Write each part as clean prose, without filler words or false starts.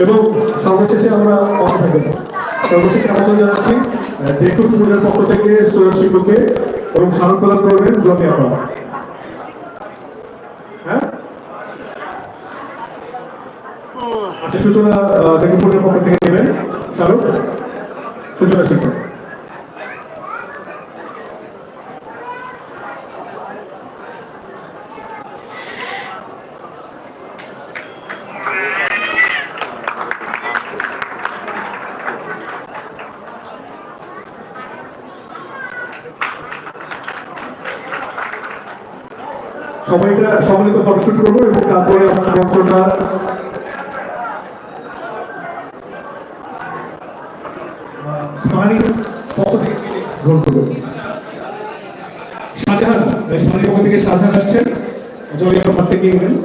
এবং সর্বশেষে আমরা কথা থাকবো সর্বশেষে আমন্ত্রণ জানাচ্ছি দেখুন পূজার পক্ষ থেকে সৈয়দ শিল্পকে এবং স্মারক প্রদান করবেন জমি আপনারা। হ্যাঁ আচ্ছা সূচনা দেখুন পূজার পক্ষ থেকে নেবেন স্মারক সূচনা শিল্প। সবাইটা সম্মিলিত ফটোশুট করবো এবং তারপরে আপনার মন্ত্রটা স্মারক পক্ষ থেকে গ্রহণ করবো। শাহজাহান স্মারক পক্ষ থেকে শাহজাহান আসছেন, জলীয় হাত থেকে নেবেন।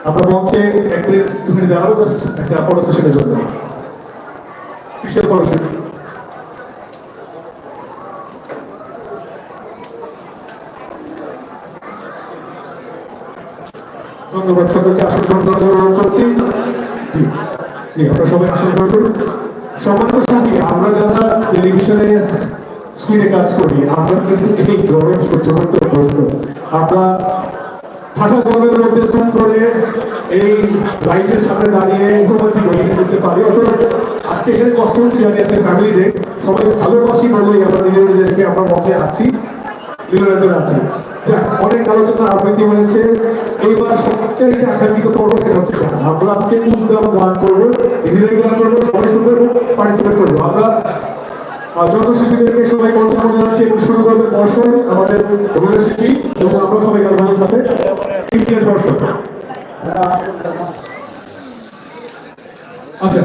আমরা মঞ্চে এক মিনিট দুখানি দাঁড়াবো জাস্ট একটা ফটো সেশনের জন্য। কিসের ফটো সেশন? ধন্যবাদ সকলকে আসন গ্রহণ করার জন্য অনুরোধ করছি। জি জি আমরা সবাই আসন গ্রহণ করুন। সম্মানিত সাথী, আমরা যারা টেলিভিশনে স্ক্রিনে কাজ করি আমরা কিন্তু এই গরম সহ্য করতে অভ্যস্ত। আমরা ঢাকা গরমের মধ্যে শ্রম করে এই লাইটের সামনে দাঁড়িয়ে করতে পারি। অথবা আজকে এখানে কষ্ট হচ্ছে জানিয়েছে ফ্যামিলি ডে, সবাই ভালোবাসি বলেই আমরা নিজেদেরকে আমরা মঞ্চে আছি, বিনোদনে আছি। অনেক আলোচনা আবৃত্তি হয়েছে। এইবার সবচেয়ে আকাঙ্ক্ষিত পর্ব সেটা হচ্ছে গান। আমরা আজকে উদ্যম গান করবো, নিজেদের গান করবো, সবাই শুনবো, পার্টিসিপেট করবো। আমরা যত শিল্পীদেরকে সবাই পৌঁছানো জানাচ্ছি এবং শুরু করবে দর্শক আমাদের অভিনয় শিল্পী এবং আমরা সবাই গানের সাথে দর্শক। আচ্ছা